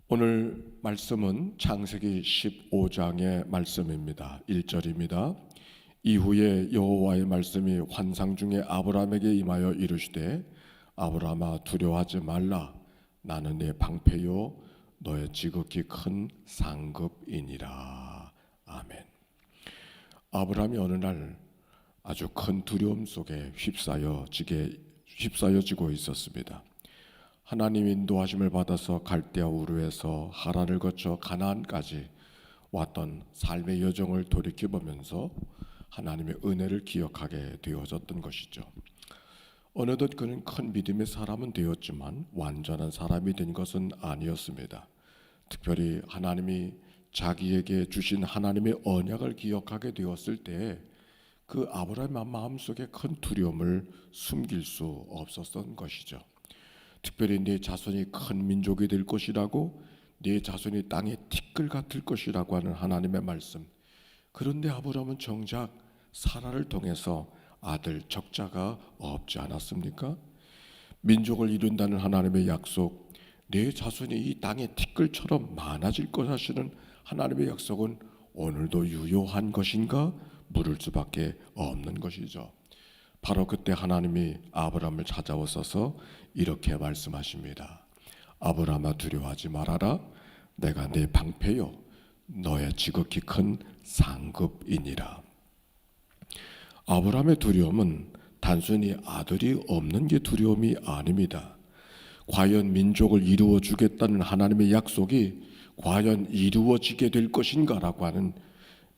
오늘 말씀은 창세기 15장의 말씀입니다. 1절입니다. 이후에 여호와의 말씀이 환상 중에 아브라함에게 임하여 이르시되 아브라함아 두려워하지 말라. 나는 네 방패요 너의 지극히 큰 상급이니라. 아멘. 아브라함이 어느 날 아주 큰 두려움 속에 휩싸여지고 있었습니다. 하나님 인도하심을 받아서 갈대아 우르에서 하란을 거쳐 가나안까지 왔던 삶의 여정을 돌이켜보면서 하나님의 은혜를 기억하게 되어졌던 것이죠. 어느덧 그는 큰 믿음의 사람은 되었지만 완전한 사람이 된 것은 아니었습니다. 특별히 하나님이 자기에게 주신 하나님의 언약을 기억하게 되었을 때 그 아브라함의 마음속에 큰 두려움을 숨길 수 없었던 것이죠. 특별히 네 자손이 큰 민족이 될 것이라고, 네 자손이 땅에 티끌 같을 것이라고 하는 하나님의 말씀. 그런데 아브라함은 정작 사라를 통해서 아들 적자가 없지 않았습니까? 민족을 이룬다는 하나님의 약속, 네 자손이 이 땅의 티끌처럼 많아질 것 하시는 하나님의 약속은 오늘도 유효한 것인가 물을 수밖에 없는 것이죠. 바로 그때 하나님이 아브라함을 찾아오셔서 이렇게 말씀하십니다. 아브라함아 두려워하지 말아라. 내가 네 방패요 너의 지극히 큰 상급이니라. 아브라함의 두려움은 단순히 아들이 없는 게 두려움이 아닙니다. 과연 민족을 이루어 주겠다는 하나님의 약속이 과연 이루어지게 될 것인가라고 하는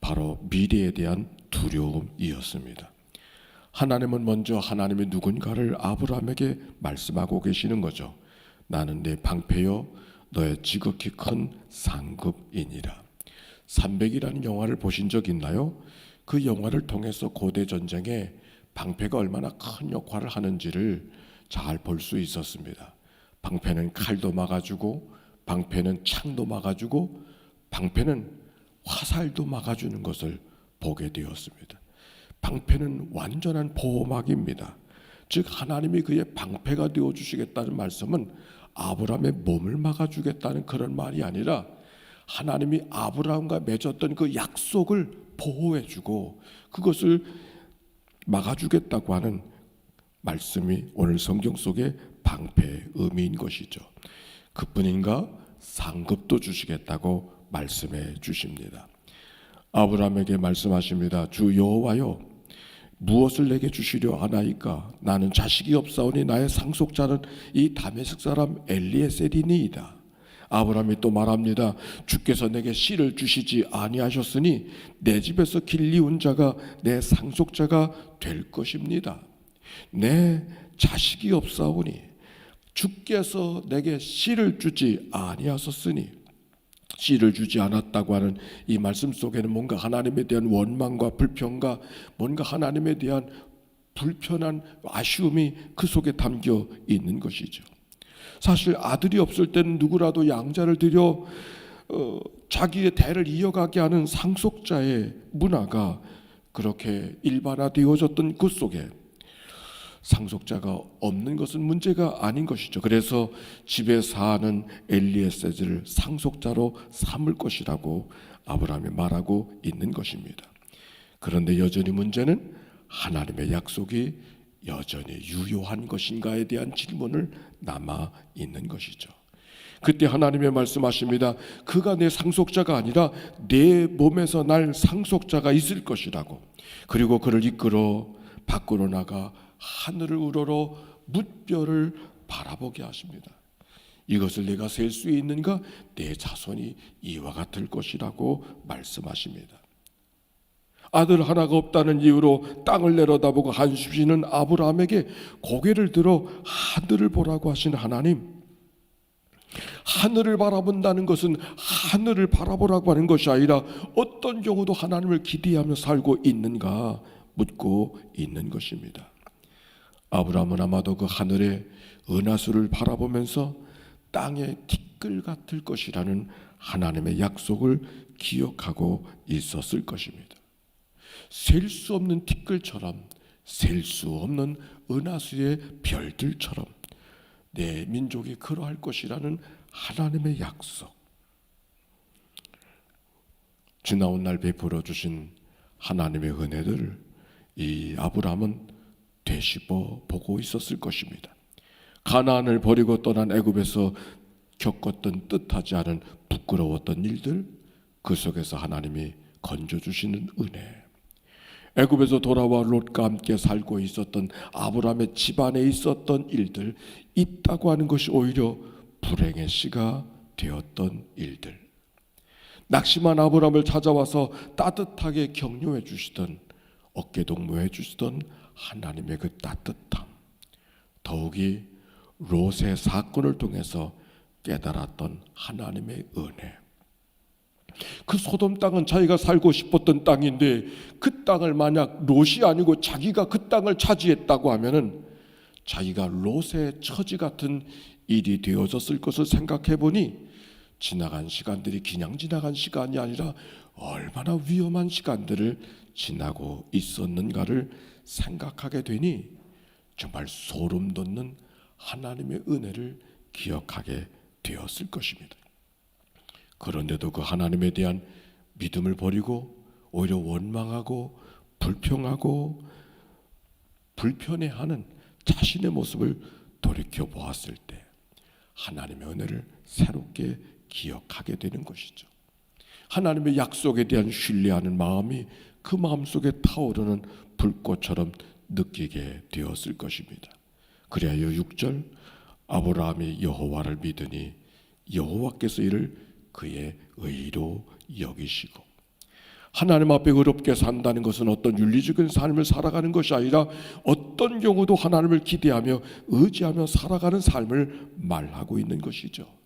바로 미래에 대한 두려움이었습니다. 하나님은 먼저 하나님의 누군가를 아브라함에게 말씀하고 계시는 거죠. 나는 네 방패요 너의 지극히 큰 상급이니라. 300이라는 영화를 보신 적 있나요? 그 영화를 통해서 고대 전쟁에 방패가 얼마나 큰 역할을 하는지를 잘 볼 수 있었습니다. 방패는 칼도 막아주고, 방패는 창도 막아주고, 방패는 화살도 막아주는 것을 보게 되었습니다. 방패는 완전한 보호막입니다. 즉 하나님이 그의 방패가 되어주시겠다는 말씀은 아브라함의 몸을 막아주겠다는 그런 말이 아니라 하나님이 아브라함과 맺었던 그 약속을 보호해주고 그것을 막아주겠다고 하는 말씀이 오늘 성경 속의 방패의 의미인 것이죠. 그뿐인가 상급도 주시겠다고 말씀해 주십니다. 아브라함에게 말씀하십니다. 주 여호와여 무엇을 내게 주시려 하나이까? 나는 자식이 없사오니 나의 상속자는 이 다메섹 사람 엘리에셀이니이다. 아브라함이 또 말합니다. 주께서 내게 씨를 주시지 아니하셨으니 내 집에서 길리운 자가 내 상속자가 될 것입니다. 내 자식이 없사오니 주께서 내게 씨를 주지 아니하셨으니, 씨를 주지 않았다고 하는 이 말씀 속에는 뭔가 하나님에 대한 원망과 불평과 뭔가 하나님에 대한 불편한 아쉬움이 그 속에 담겨 있는 것이죠. 사실 아들이 없을 때는 누구라도 양자를 들여 자기의 대를 이어가게 하는 상속자의 문화가 그렇게 일반화되어졌던 그 속에 상속자가 없는 것은 문제가 아닌 것이죠. 그래서 집에 사는 엘리에셀을 상속자로 삼을 것이라고 아브라함이 말하고 있는 것입니다. 그런데 여전히 문제는 하나님의 약속이 여전히 유효한 것인가에 대한 질문을 남아 있는 것이죠. 그때 하나님의 말씀하십니다. 그가 내 상속자가 아니라 내 몸에서 날 상속자가 있을 것이라고. 그리고 그를 이끌어 밖으로 나가 하늘을 우러러 뭇별을 바라보게 하십니다. 이것을 내가 셀 수 있는가? 내 자손이 이와 같을 것이라고 말씀하십니다. 아들 하나가 없다는 이유로 땅을 내려다보고 한숨 쉬는 아브라함에게 고개를 들어 하늘을 보라고 하신 하나님, 하늘을 바라본다는 것은 하늘을 바라보라고 하는 것이 아니라 어떤 경우도 하나님을 기대하며 살고 있는가 묻고 있는 것입니다. 아브라함은 아마도 그 하늘의 은하수를 바라보면서 땅의 티끌 같을 것이라는 하나님의 약속을 기억하고 있었을 것입니다. 셀 수 없는 티끌처럼, 셀 수 없는 은하수의 별들처럼 내 민족이 그러할 것이라는 하나님의 약속, 지나온 날 베풀어 주신 하나님의 은혜를 이 아브라함은 되씹어 보고 있었을 것입니다. 가나안을 버리고 떠난 애굽에서 겪었던 뜻하지 않은 부끄러웠던 일들, 그 속에서 하나님이 건져주시는 은혜, 애굽에서 돌아와 롯과 함께 살고 있었던 아브라함의 집안에 있었던 일들, 있다고 하는 것이 오히려 불행의 씨가 되었던 일들, 낙심한 아브라함을 찾아와서 따뜻하게 격려해 주시던, 어깨 동무해 주시던 하나님의 그 따뜻함, 더욱이 롯의 사건을 통해서 깨달았던 하나님의 은혜. 그 소돔 땅은 자기가 살고 싶었던 땅인데 그 땅을 만약 롯이 아니고 자기가 그 땅을 차지했다고 하면은 자기가 롯의 처지 같은 일이 되어졌을 것을 생각해 보니 지나간 시간들이 그냥 지나간 시간이 아니라 얼마나 위험한 시간들을 지나고 있었는가를 생각하게 되니 정말 소름 돋는 하나님의 은혜를 기억하게 되었을 것입니다. 그런데도 그 하나님에 대한 믿음을 버리고 오히려 원망하고 불평하고 불편해하는 자신의 모습을 돌이켜 보았을 때 하나님의 은혜를 새롭게 기억하게 되는 것이죠. 하나님의 약속에 대한 신뢰하는 마음이 그 마음속에 타오르는 불꽃처럼 느끼게 되었을 것입니다. 그래야 6절, 아브라함이 여호와를 믿으니 여호와께서 이를 그의 의로 여기시고, 하나님 앞에 의롭게 산다는 것은 어떤 윤리적인 삶을 살아가는 것이 아니라 어떤 경우도 하나님을 기대하며 의지하며 살아가는 삶을 말하고 있는 것이죠.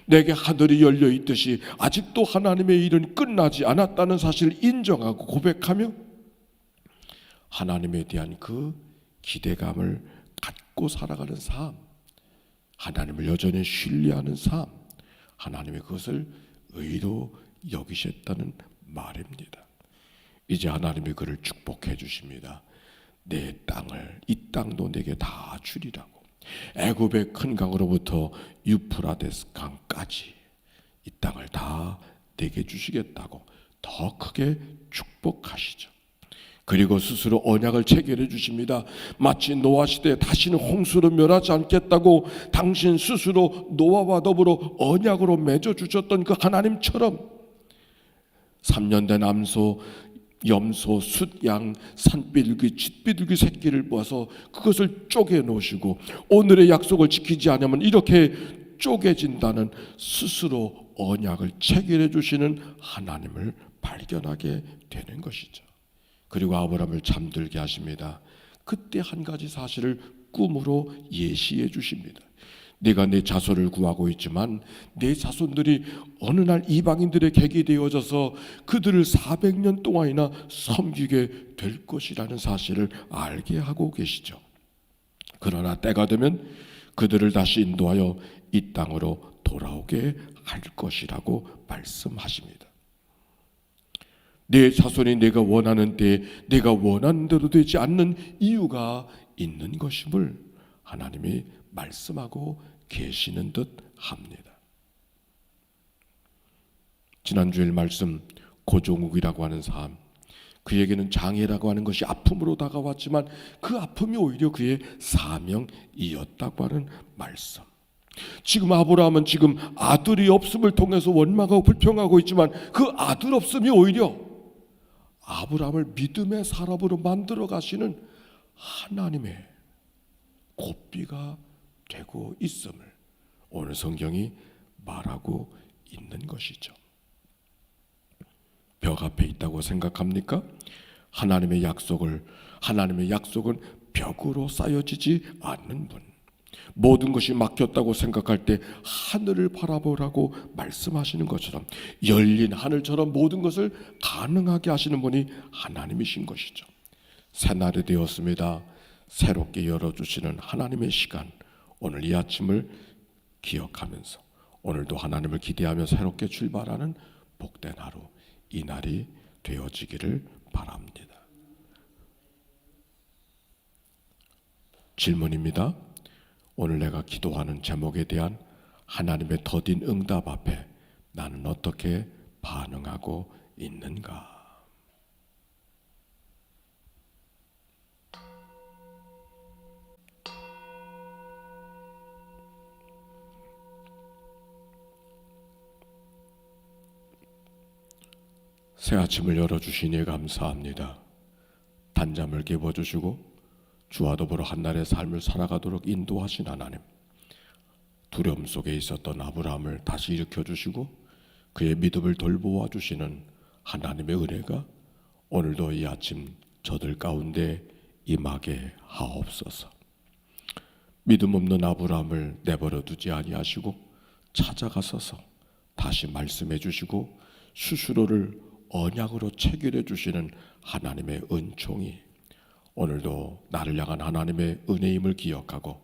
내게 하늘이 열려 있듯이 아직도 하나님의 일은 끝나지 않았다는 사실을 인정하고 고백하며 하나님에 대한 그 기대감을 갖고 살아가는 삶, 하나님을 여전히 신뢰하는 삶, 하나님의 그것을 의로 여기셨다는 말입니다. 이제 하나님이 그를 축복해 주십니다. 내 땅을, 이 땅도 내게 다 주리라고. 애굽의 큰 강으로부터 유프라데스 강까지 이 땅을 다 내게 주시겠다고 더 크게 축복하시죠. 그리고 스스로 언약을 체결해 주십니다. 마치 노아 시대에 다시는 홍수로 멸하지 않겠다고 당신 스스로 노아와 더불어 언약으로 맺어 주셨던 그 하나님처럼 3년 된 암소, 염소, 숫양, 산비둘기, 칡비둘기 새끼를 모아서 그것을 쪼개 놓으시고 오늘의 약속을 지키지 않으면 이렇게 쪼개진다는 스스로 언약을 체결해 주시는 하나님을 발견하게 되는 것이죠. 그리고 아브라함을 잠들게 하십니다. 그때 한 가지 사실을 꿈으로 예시해 주십니다. 내가 내 자손을 구하고 있지만 내 자손들이 어느 날 이방인들의 객이 되어져서 그들을 400년 동안이나 섬기게 될 것이라는 사실을 알게 하고 계시죠. 그러나 때가 되면 그들을 다시 인도하여 이 땅으로 돌아오게 할 것이라고 말씀하십니다. 내 자손이 내가 원하는 때에 내가 원하는 대로 되지 않는 이유가 있는 것임을 하나님이 말씀하고 계시는 듯 합니다. 지난주일 말씀 고종욱이라고 하는 사람, 그에게는 장애라고 하는 것이 아픔으로 다가왔지만 그 아픔이 오히려 그의 사명이었다고 하는 말씀. 지금 아브라함은 지금 아들이 없음을 통해서 원망하고 불평하고 있지만 그 아들 없음이 오히려 아브라함을 믿음의 사람으로 만들어 가시는 하나님의 고삐가 되고 있음을 오늘 성경이 말하고 있는 것이죠. 벽 앞에 있다고 생각합니까? 하나님의 약속은 벽으로 쌓여지지 않는 분, 모든 것이 막혔다고 생각할 때 하늘을 바라보라고 말씀하시는 것처럼 열린 하늘처럼 모든 것을 가능하게 하시는 분이 하나님이신 것이죠. 새날이 되었습니다. 새롭게 열어주시는 하나님의 시간, 오늘 이 아침을 기억하면서 오늘도 하나님을 기대하며 새롭게 출발하는 복된 하루, 이 날이 되어지기를 바랍니다. 질문입니다. 오늘 내가 기도하는 제목에 대한 하나님의 더딘 응답 앞에 나는 어떻게 반응하고 있는가? 새 아침을 열어주시니 감사합니다. 단잠을 깨워주시고 주와 더불어 한날의 삶을 살아가도록 인도하신 하나님, 두려움 속에 있었던 아브라함을 다시 일으켜주시고 그의 믿음을 돌보아 주시는 하나님의 은혜가 오늘도 이 아침 저들 가운데 임하게 하옵소서. 믿음 없는 아브라함을 내버려 두지 아니하시고 찾아가서서 다시 말씀해 주시고 스스로를 언약으로 체결해 주시는 하나님의 은총이 오늘도 나를 향한 하나님의 은혜임을 기억하고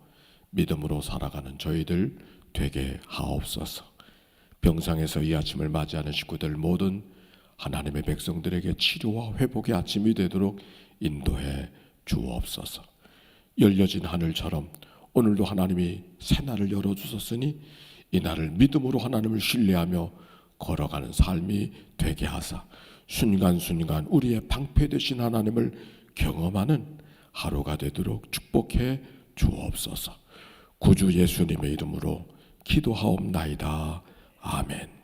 믿음으로 살아가는 저희들 되게 하옵소서. 병상에서 이 아침을 맞이하는 식구들 모든 하나님의 백성들에게 치료와 회복의 아침이 되도록 인도해 주옵소서. 열려진 하늘처럼 오늘도 하나님이 새날을 열어주셨으니 이 날을 믿음으로 하나님을 신뢰하며 걸어가는 삶이 되게 하사 순간순간 우리의 방패 되신 하나님을 경험하는 하루가 되도록 축복해 주옵소서. 구주 예수님의 이름으로 기도하옵나이다. 아멘.